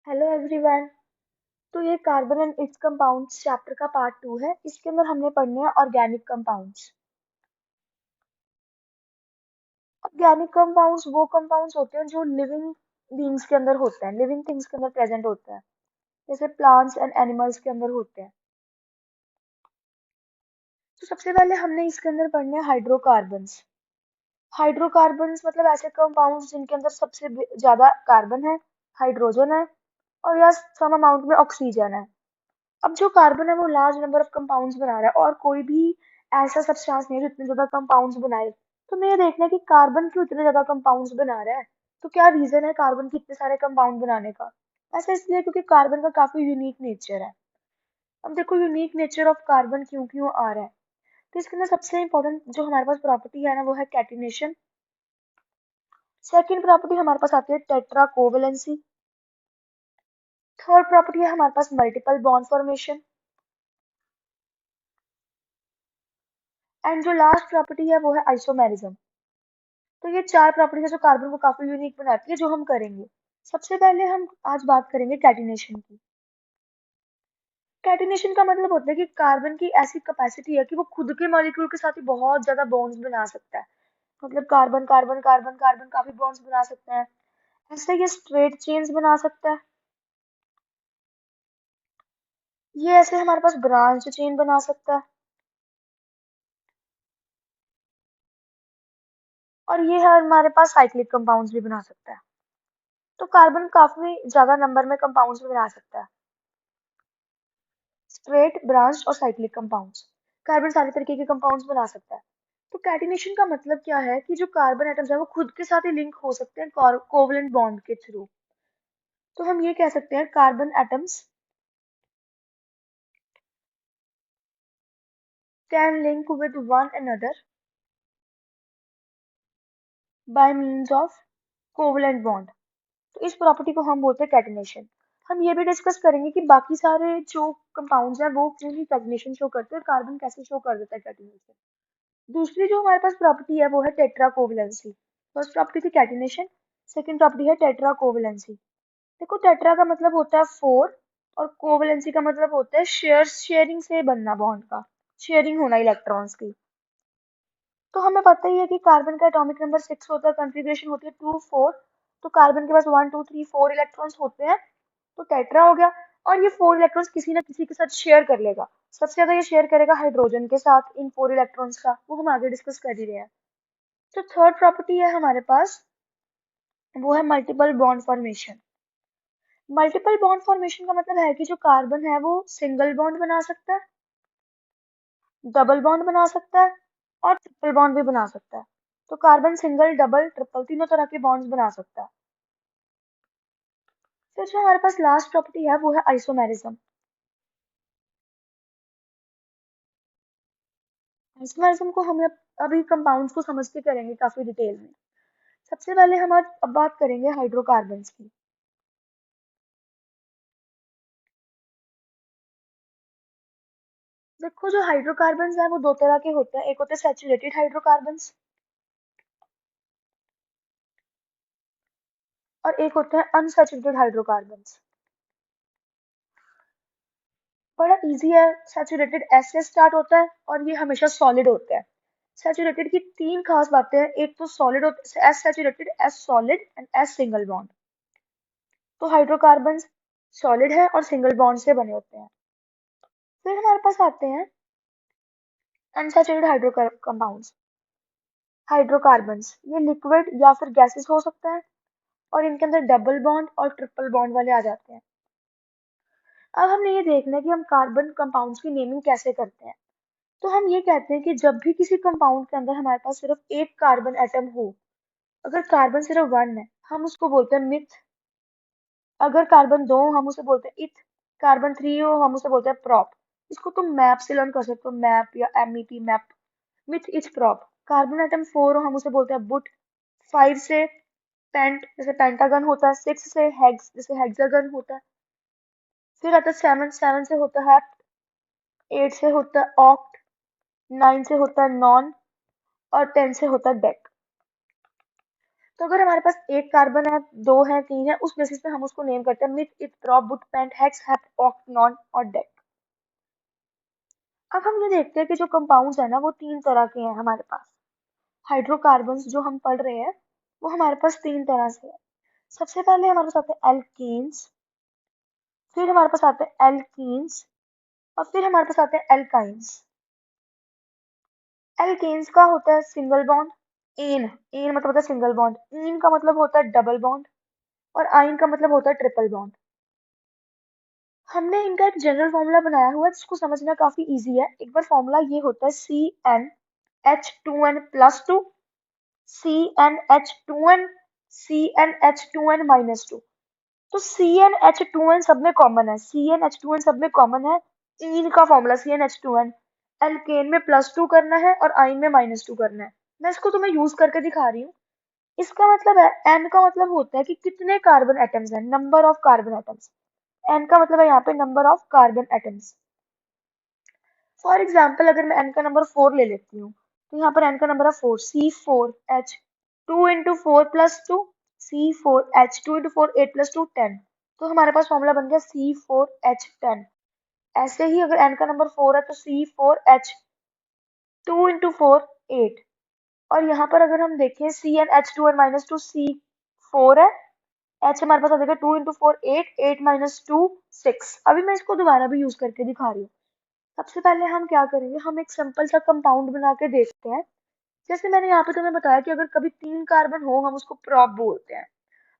Hello everyone. तो ये carbon and it's compounds chapter का पार्ट 2 है। इसके अंदर हमने पढ़ने हैं ऑर्गेनिक कंपाउंड्स। ऑर्गेनिक कंपाउंड्स वो कंपाउंड्स होते हैं जो लिविंग बीइंग्स के अंदर होते हैं, लिविंग थिंग्स के अंदर प्रेजेंट होते हैं, जैसे प्लांट्स एंड एनिमल्स के अंदर होते हैं। तो सबसे पहले हमने इसके अंदर पढ़ने हैं हाइड्रोकार्बन्स। हाइड्रोकार्बन्स मतलब ऐसे कंपाउंड्स जिनके अंदर सबसे ज्यादा कार्बन है, हाइड्रोजन है और या सम अमाउंट में ऑक्सीजन है। अब जो कार्बन है वो लार्ज नंबर ऑफ कंपाउंड्स बना रहा है और कोई भी ऐसा सब्सटेंस नहीं है जो इतने ज्यादा कंपाउंड्स बनाए। तो मैं ये देखना है कि कार्बन क्यों इतने ज्यादा कंपाउंड्स बना रहा है। तो क्या रीजन है कार्बन के इतने सारे कंपाउंड बनाने का। ऐसा इसलिए क्योंकि कार्बन का काफी यूनिक नेचर है। अब देखो यूनिक नेचर ऑफ कार्बन क्यों क्यों आ रहा है। तो इसके अंदर सबसे इंपॉर्टेंट जो हमारे पास प्रॉपर्टी है ना वो है कैटिनेशन। सेकंड प्रॉपर्टी हमारे पास आती है टेट्रा कोवेलेंसी। थर्ड प्रॉपर्टी है हमारे पास मल्टीपल बॉन्ड फॉर्मेशन। एंड जो लास्ट प्रॉपर्टी है वो है आइसोमेरिज्म। तो ये चार प्रॉपर्टीज है जो कार्बन को काफी यूनिक बनाती है, जो हम करेंगे। सबसे पहले हम आज बात करेंगे कैटिनेशन की। कैटिनेशन का मतलब होता है कि कार्बन की ऐसी कैपेसिटी है कि वो खुद के मॉलिक्यूल के साथ ही बहुत ज्यादा बॉन्ड्स बना सकता है। मतलब कार्बन कार्बन कार्बन कार्बन काफी बॉन्ड्स बना सकता है। ऐसे ये स्ट्रेट चेन्स बना सकता है। ये ऐसे हमारे पास ब्रांच चेन बना सकता है। और ये है हमारे पास साइक्लिक कंपाउंड्स भी बना सकता है। तो कार्बन काफी ज्यादा नंबर में कंपाउंड्स भी बना सकता है। स्ट्रेट, ब्रांच और साइक्लिक कंपाउंड्स। कार्बन सारे तरीके के कंपाउंड्स बना सकता है। तो कैटिनेशन का मतलब क्या है कि जो कार्बन एटम्स है वो खुद के साथ ही लिंक हो सकते हैं कोवलेंट बॉन्ड के थ्रू। तो हम ये कह सकते हैं carbon atoms can link with one another by means of covalent bond. तो इस प्रॉपर्टी को हम बोलते हैं कैटिनेशन। हम ये भी डिस्कस करेंगे कि बाकी सारे जो कंपाउंड्स हैं वो क्यों नहीं कैटिनेशन शो करते हैं, कार्बन कैसे शो कर देता है कैटिनेशन। दूसरी जो हमारे पास प्रॉपर्टी है वो है टेट्रा कोवलेंसी। फर्स्ट प्रॉपर्टी थी कैटिनेशन, सेकंड प्रॉपर्टी है टेट्रा कोवलेंसी। देखो टेट्रा का मतलब होता है फोर और कोवलेंसी का मतलब होता है शेयरिंग से बनना बॉन्ड का, शेयरिंग होना इलेक्ट्रॉन्स की। तो हमें पता ही है कि कार्बन का एटॉमिक नंबर 6 होता है, कंफिग्रेशन होती है 2 4। तो कार्बन के पास 1 2 3 4 इलेक्ट्रॉन्स होते हैं। तो टेट्रा हो गया। और ये 4 इलेक्ट्रॉन्स किसी ना किसी के साथ शेयर कर लेगा। सबसे ज्यादा ये शेयर करेगा हाइड्रोजन के साथ इन 4 इलेक्ट्रॉन्स का, वो हम आगे डिस्कस कर ही रहे हैं। तो थर्ड प्रॉपर्टी है हमारे पास वो है multiple bond formation. Multiple bond formation का मतलब है कि जो कार्बन है वो सिंगल बॉन्ड बना सकता है, डबल बॉन्ड बना सकता है और ट्रिपल बॉन्ड भी बना सकता है। तो कार्बन सिंगल डबल ट्रिपल तीनों तरह के बॉन्ड्स बना सकता है। फिर जो हमारे पास लास्ट प्रॉपर्टी है वो है आइसोमेरिज्म। आइसोमेरिज्म को हम अभी कंपाउंड्स को समझ के करेंगे काफी डिटेल में। सबसे पहले हम आज अब बात करेंगे हाइड्रोकार्बन्स की। देखो जो हाइड्रोकार्बन्स है वो दो तरह के होते हैं, एक होते हैं सैचुरेटेड हाइड्रोकार्बन्स और एक होते हैं अनसैचुरेटेड हाइड्रोकार्बन्स। बड़ा इजी है। सैचुरेटेड एस से स्टार्ट होता है और ये हमेशा सॉलिड होता है। सैचुरेटेड की तीन खास बातें हैं, एक तो सॉलिड होता है S saturated, S solid and S single bond. तो हाइड्रोकार्बन्स सॉलिड है और सिंगल बॉन्ड से बने होते हैं। फिर हमारे पास आते हैं अनसैचुरेटेड हाइड्रोकार्बन्स। हाइड्रोकार्बन्स ये लिक्विड या फिर गैसेस हो सकते हैं और इनके अंदर डबल बॉन्ड और ट्रिपल बॉन्ड वाले आ जाते हैं। अब हमने ये देखना है कि हम कार्बन कंपाउंड्स की नेमिंग कैसे करते हैं। तो हम ये कहते हैं कि जब भी किसी कंपाउंड के अंदर हमारे पास सिर्फ एक कार्बन एटम हो, अगर कार्बन सिर्फ वन है हम उसको बोलते हैं मिथ। अगर कार्बन दो हो हम उसे बोलते हैं इथ। कार्बन थ्री हो हम उसे बोलते हैं प्रॉप। इसको तुम मैप से लर्न कर सकते हो, मैप या MEP map. Myth etch prop. Carbon atom four हो हम उसे बोलते हैं बुट। फाइव से पेंट जैसे पेंटागन होता है, सिक्स से हेक्स जैसे हेक्सागन होता है। फिर आता है सेवन, सेवन से होता है हेप्ट, एट से होता है ऑक्ट, नाइन से होता है नॉन और 10 से होता है डेक। तो अगर हमारे पास एक कार्बन है, दो है, तीन है, उस बेसिस पे हम उसको नेम करते हैं मिथ, इत, प्रोप, बुट, पेंट, हेक्स, हेप्ट, ऑक्टनॉन और डेक। अब हम ये देखते हैं कि जो कंपाउंड्स है ना वो तीन तरह के हैं हमारे पास। हाइड्रोकार्बन्स जो हम पढ़ रहे हैं वो हमारे पास तीन तरह से है। सबसे पहले हमारे पास आते हैं एल्केन्स, फिर हमारे पास आते हैं एल्कीन्स और फिर हमारे पास आते हैं एल्काइंस। एल्केन्स का होता है सिंगल बॉन्ड, एन, एन मतलब होता है सिंगल बॉन्ड, इन का मतलब होता है डबल बॉन्ड और आइन का मतलब होता है ट्रिपल बॉन्ड। हमने इनका एक जनरल फॉर्मूला बनाया हुआ है जिसको समझना काफी इजी है। एक बार फॉर्मूला ये होता है CnH2n+2, CnH2n, CnH2n-2। तो CnH2n सब में कॉमन है, CnH2n सब में कॉमन है। इन का फॉर्मूला CnH2n, एल्केन में +2 करना है और आइन में -2 करना है। मैं इसको तुम्हें यूज करके दिखा रही हूँ। इसका मतलब है N का मतलब होता है कि कितने कार्बन एटम्स हैं, number of carbon atoms. N का मतलब है यहाँ पे number of carbon atoms. For example अगर मैं N का नंबर 4 ले लेती हूँ तो यहाँ पर N का नंबर है 4, C4H, 2 इंटू 4+2, C4H, 2 इंटू 4 8+2 10। तो हमारे पास फॉर्मूला बन गया C4H10। ऐसे ही अगर N का नंबर 4 है तो C4H, 2 इंटू 4 8। और यहाँ पर अगर हम देखें CnH2n-2, C4 है, H हमारे पास आ जाएगा 2 इंटू 4 8, 8-2 6। अभी मैं इसको दोबारा भी यूज करके दिखा रही हूँ। सबसे पहले हम क्या करेंगे, हम एक सिंपल सा कंपाउंड बना के देखते हैं। जैसे मैंने यहाँ पे तुम्हें बताया कि अगर कभी तीन कार्बन हो हम उसको प्रॉप बोलते हैं।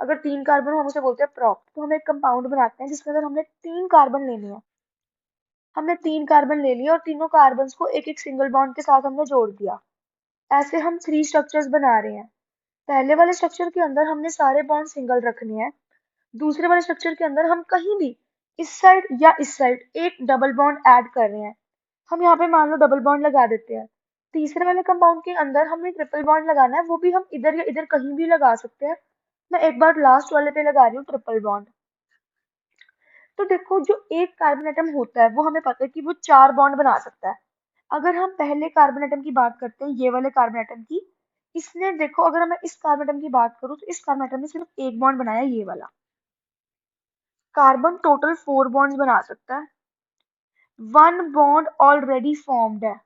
अगर तीन कार्बन हो हम उसे बोलते हैं प्रॉप। तो हम एक कंपाउंड बनाते हैं जिसके अंदर हमने तीन कार्बन लेने हैं। हमने तीन कार्बन ले लिए और तीनों कार्बन को एक एक सिंगल बॉन्ड के साथ हमने जोड़ दिया। ऐसे हम 3 स्ट्रक्चर्स बना रहे हैं। पहले वाले स्ट्रक्चर के अंदर हमने सारे बॉन्ड सिंगल रखने हैं। दूसरे वाले स्ट्रक्चर के अंदर हम कहीं भी इस साइड या इस साइड एक डबल बॉन्ड ऐड कर रहे हैं। हम यहाँ पे मान लो डबल बॉन्ड लगा देते हैं। तीसरे वाले कंपाउंड के अंदर हमें ट्रिपल बॉन्ड लगाना है, वो भी हम इधर या इधर कहीं भी लगा सकते हैं। मैं एक बार लास्ट वाले पे लगा रही हूँ ट्रिपल बॉन्ड। तो देखो जो एक कार्बन एटम होता है वो हमें पता है कि वो चार बॉन्ड बना सकता है। अगर हम पहले कार्बन एटम की बात करते हैं, ये वाले कार्बन एटम की, इसने देखो अगर मैं इस कार्बन एटम की बात करूँ तो इस कार्बन एटम ने सिर्फ एक बॉन्ड बनाया, ये वाला। कार्बन टोटल 4 बॉन्ड्स बना सकता है। वन बॉन्ड ऑलरेडी फॉर्म्ड है।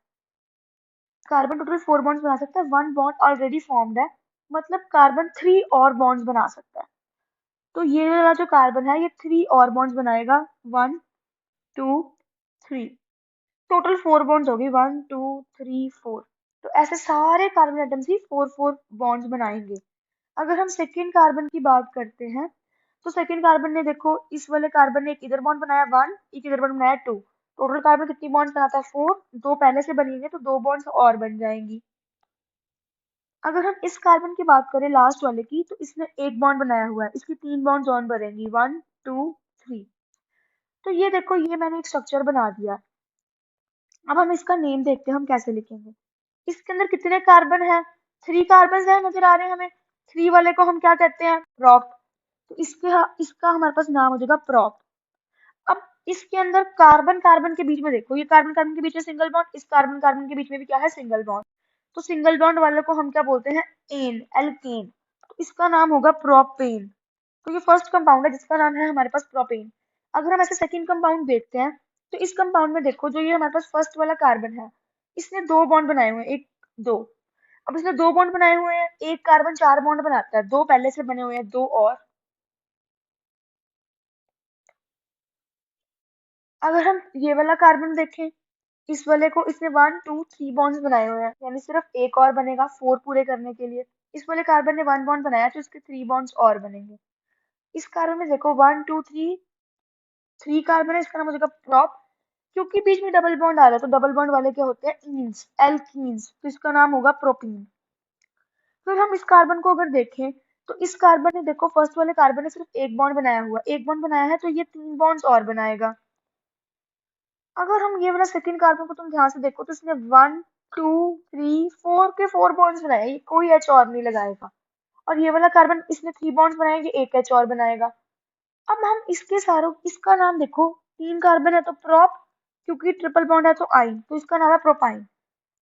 कार्बन टोटल 4 बॉन्ड्स बना सकता है, वन बॉन्ड ऑलरेडी फॉर्म्ड है, मतलब कार्बन 3 और बॉन्ड्स बना सकता है। तो ये वाला जो कार्बन है ये 3 और बॉन्ड्स बनाएगा, 1 2 3। टोटल 4 बॉन्ड्स होगी, 1 2 3 4। तो ऐसे सारे कार्बन एटम्स ही 4 बॉन्ड्स बनाएंगे। अगर हम सेकेंड कार्बन की बात करते हैं तो सेकेंड कार्बन ने देखो इस वाले कार्बन ने एक इधर बॉन्ड बनाया 1, एक इधर बॉन्ड बनाया 2। टोटल कार्बन कितनी बॉन्ड्स बनाता है 4, दो पहले से बनी है तो दो बॉन्ड्स और बन जाएंगी। अगर हम इस कार्बन की बात करें लास्ट वाले की तो इसने एक बॉन्ड बनाया हुआ है, इसकी तीन बॉन्ड्स और बनेंगी, 1 2 3। तो ये देखो ये मैंने एक स्ट्रक्चर बना दिया। अब हम इसका नेम देखते हैं हम कैसे लिखेंगे। इसके अंदर कितने कार्बन है, 3 कार्बन है नजर आ रहे हैं हमें। 3 वाले को हम क्या कहते हैं, प्रॉप। तो इसका हमारे पास नाम हो जाएगा प्रॉप। अब इसके अंदर कार्बन कार्बन के बीच में देखो, ये कार्बन कार्बन के बीच में सिंगल बॉन्ड, इस कार्बन कार्बन के बीच में भी क्या है, सिंगल बॉन्ड। तो सिंगल बॉन्ड वाले को हम क्या बोलते हैं, एन, एल्केन। तो इसका नाम होगा प्रोपेन। तो ये फर्स्ट कंपाउंड है जिसका नाम है हमारे पास प्रोपेन। अगर हम ऐसे सेकंड कंपाउंड देखते हैं तो इस कंपाउंड में देखो जो ये हमारे पास फर्स्ट वाला कार्बन है, इसने दो बॉन्ड बनाए हुए हैं, एक दो। अब इसने दो बॉन्ड बनाए हुए हैं, एक कार्बन चार बॉन्ड बनाता है, दो पहले से बने हुए हैं, दो और। अगर हम ये वाला कार्बन देखें, इस वाले को इसने 1 2 3 बॉन्ड्स बनाए हुए हैं, यानी सिर्फ एक और बनेगा 4 पूरे करने के लिए। इस वाले कार्बन ने 1 बॉन्ड बनाया तो इसके 3 बॉन्ड्स और बनेंगे। इस कार्बन में देखो 1 2 3, 3 कार्बन है, इसका नाम हो जाएगा प्रॉप। क्योंकि बीच में डबल बॉन्ड आ रहा है तो डबल बॉन्ड वाले क्या होते हैं, ईन्स, एल्कीन्स। तो इसका नाम होगा प्रोपीन। फिर हम इस कार्बन को अगर देखें तो इस कार्बन ने देखो फर्स्ट वाले कार्बन ने सिर्फ एक बॉन्ड बनाया हुआ, एक बॉन्ड बनाया है तो ये तीन बॉन्ड्स और बनाएगा। अगर हम ये वाला सेकंड कार्बन को तुम ध्यान से देखो तो इसने 1 2 3 4 के 4 बॉन्ड्स बनाए, ये कोई एच और नहीं लगाएगा। और ये वाला कार्बन इसने 3 बॉन्ड्स बनाए, ये एक एच और बनाएगा। अब हम इसके सारों, इसका नाम देखो, तीन कार्बन है तो प्रोप, क्योंकि ट्रिपल बॉन्ड है तो आइन, तो इसका नाम है प्रोपाइन।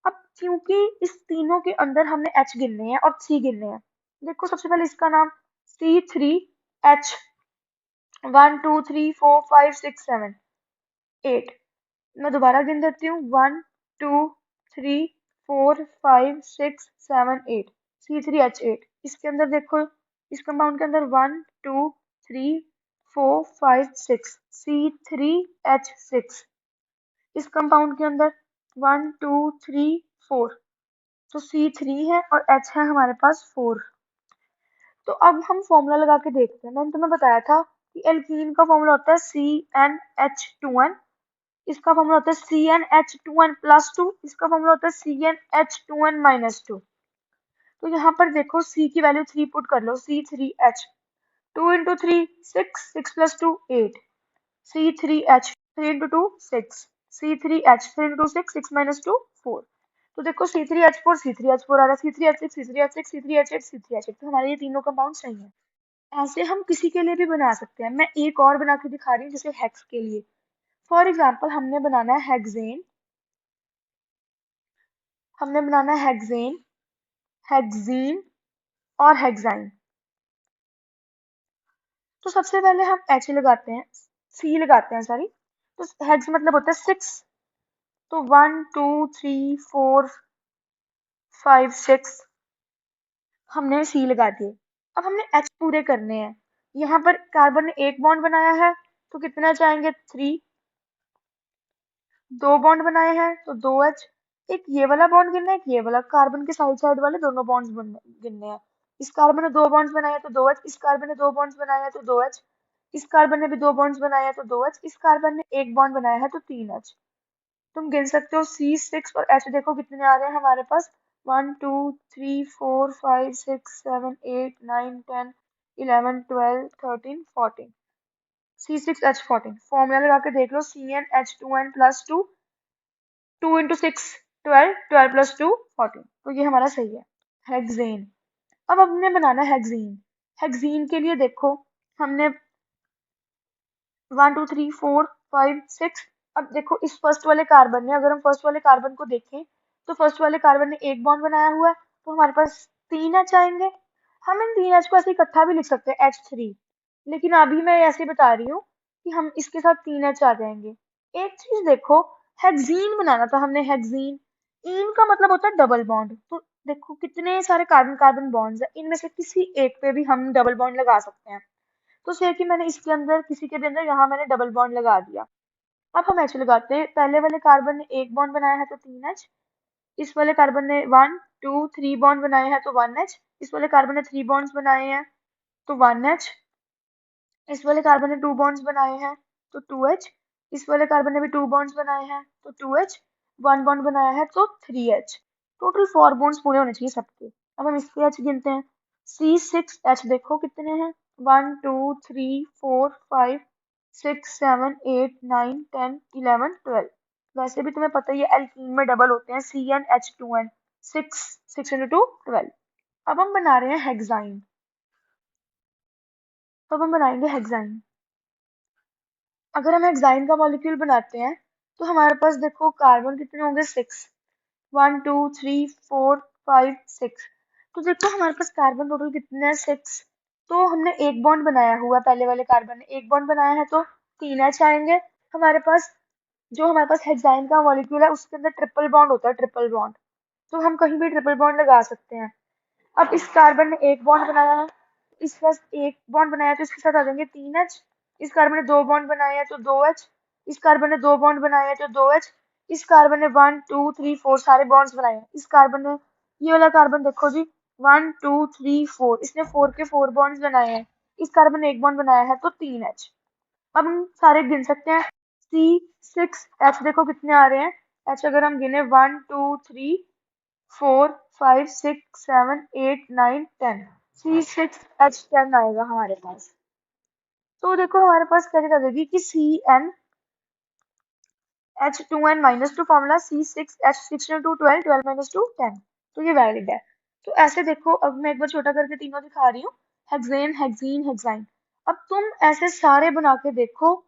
अब क्योंकि इस तीनों के अंदर हमने एच गिनने हैं और सी गिनने हैं, देखो सबसे पहले इसका नाम C3H 1 2 3 4 5 6 7 8। मैं दोबारा गिन देती हूँ 1 2 3 4 5 6 7 8। C3H8। इसके अंदर देखो, इस कंपाउंड के अंदर 1 2 3 4 5 6 C3H6। इस कंपाउंड के अंदर 1 2 3 4, तो C3 है और H है हमारे पास 4। तो अब हम फॉर्मूला लगा के देखते हैं। मैंने तुम्हें बताया था कि एल्कीन का फॉर्मूला होता है CnH2n, इसका फॉर्मूला होता है CnH2n प्लस 2, इसका फॉर्मूला होता है CnH2n माइनस 2। तो यहाँ पर देखो C की वैल्यू 3 पुट कर लो, C3H 2 into 3 6, 6 plus 2 8, C3H 3 into 2 6, C3H 3 into 6, 6 minus 2 4। तो देखो C3H4 C3H4 आ रहा है, C3H6 C3H6 C3H8 C3H8। तो हमारे ये तीनों कंपाउंड सही है। ऐसे हम किसी के लिए भी बना सकते हैं। मैं एक और बना के दिखा रही हूँ, जैसे हेक्स के लिए। फॉर एग्जाम्पल हमने बनाना है हेक्सेन, हेक्सीन और हेक्साइन। तो सबसे पहले हम H लगाते हैं, C लगाते हैं, सॉरी। तो हेक्स मतलब होता है 6। तो 1 2 3 4 5 6 हमने C लगा दिए। अब हमने H पूरे करने हैं। यहाँ पर कार्बन ने एक बॉन्ड बनाया है, तो कितना चाहेंगे 3। दो बॉन्ड बनाए हैं तो 2H। एक ये वाला बॉन्ड गिनना है, एक ये वाला, कार्बन के साइड साइड वाले दोनों बॉन्ड्स गिनने हैं। इस कार्बन ने दो बॉन्ड्स बनाए हैं तो 2H, इस कार्बन ने दो बॉन्ड्स बनाए हैं तो 2H, इस कार्बन ने भी दो बॉन्ड्स बनाए हैं तो 2H, इस कार्बन ने एक बॉन्ड बनाया है तो 3H। तुम गिन सकते हो C6 और H, देखो कितने आ रहे हैं हमारे पास। 1 2 3 4 5 6 7 8 9 10 11 12 13 14। C6H14। फॉर्मूला लगा के देख लो, CnH2n प्लस 2, 2 इंटू 6 12, 12 प्लस 2 14। तो ये हमारा सही है, हेक्सेन। अब हमने बनाना है हेक्सीन। हेक्सीन के लिए देखो, हमने 1 2 3 4 5 6। अब देखो इस फर्स्ट वाले कार्बन ने, अगर हम फर्स्ट वाले कार्बन को देखें तो फर्स्ट वाले कार्बन ने एक बॉन्ड बनाया हुआ है, तो हमारे पास 3H आएंगे। हम इन 3H को ऐसे इकट्ठा भी लिख सकते हैं H3, लेकिन अभी मैं ऐसे बता रही हूँ कि हम इसके साथ 3H आ जाएंगे। एक चीज देखो, हेक्सीन बनाना था हमने, हेक्सीन। इन का मतलब होता है डबल बॉन्ड। तो देखो कितने सारे कार्बन कार्बन बॉन्ड्स है, इनमें से किसी एक पे भी हम डबल बॉन्ड लगा सकते हैं। तो से कि मैंने इसके अंदर, किसी के भी अंदर, यहाँ मैंने डबल बॉन्ड लगा दिया। अब हम H लगाते हैं। पहले वाले कार्बन ने एक बॉन्ड बनाया है तो 3H, इस वाले कार्बन ने 1 2 3 बॉन्ड बनाए हैं तो 1H, इस वाले कार्बन ने 3 बॉन्ड्स बनाए हैं तो 1H, इस वाले कार्बन ने 2 बॉन्ड्स बनाए हैं तो 2H, इस वाले कार्बन ने भी 2 बॉन्ड्स बनाए हैं तो 2H, 1 बॉन्ड बनाया है तो 3H। टोटल 4 बॉन्ड्स पूरे होने चाहिए सबके। अब हम इसके H गिनते हैं। C6H देखो कितने हैं, 1 2 3 4 5 6 7 8 9 10 11 12। वैसे भी तुम्हें पता ही है एल्कीन में डबल होते हैं, CnH2n 6, 6 इंटू 2 12। अब हम बना रहे हैं हेक्साइन। तो अब हम बनाएंगे हेक्साइन। अगर हम हेक्साइन का मॉलिक्यूल बनाते हैं तो हमारे पास देखो कार्बन कितने होंगे 6, 1 2 3 4 5 6। तो देखो हमारे पास कार्बन टोटल कितने हैं 6। तो हमने एक बॉन्ड बनाया हुआ, पहले वाले कार्बन ने एक बॉन्ड बनाया है तो 3H आएंगे हमारे पास। जो हमारे पास हेक्साइन का मॉलिक्यूल है उसके अंदर ट्रिपल बॉन्ड होता है, ट्रिपल बॉन्ड। तो हम कहीं भी ट्रिपल बॉन्ड लगा सकते हैं। अब इस कार्बन ने एक बॉन्ड बनाया है, इस पास एक बॉन्ड बनाया तो इसके साथ आ जाएंगे 3H। इस कार्बन ने दो बॉन्ड बनाए हैं तो 2H, इस कार्बन ने दो बॉन्ड बनाए हैं तो 2H, इस कार्बन ने 1 2 3 4 सारे बॉन्ड्स बनाए हैं। इस कार्बन ने, ये वाला कार्बन देखो जी, 1 2 3 4, इसने 4 के 4 बॉन्ड्स बनाए हैं। इस कार्बन ने एक बॉन्ड बनाया है तो 3H। अब हम सारे गिन सकते हैं। C6H देखो कितने आ रहे हैं। H अगर हम गिने 1 2 3 4 5 6 7 8 9 10, C6H10 आएगा हमारे पास। तो देखो हमारे पास क्या कर देगी कि CnH2n minus 2 formula C6H6 into 12, 12 minus 2 10। तो ये वैलिड है। तो ऐसे देखो, अब मैं एक बार छोटा करके तीनों दिखा रही हूँ, हेक्सेन हेक्सीन हेक्साइन। अब तुम ऐसे सारे बना के देखो,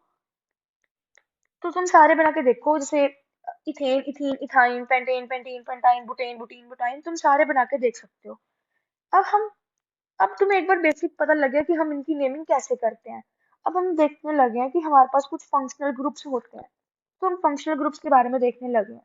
जैसे ethane ethene ethyne, pentane pentene pentyne, butane butene butyne, तुम सारे बना के देख सकते हो। अब हम अब तुम्हें एक बार बेसिक पता लग गया कि हम इनकी नेमिंग कैसे करते हैं। अब हम देखने लगे हैं कि हमारे पास कुछ फंक्शनल ग्रुप्स होते हैं, तो हम फंक्शनल ग्रुप्स के बारे में देखने लगे हैं।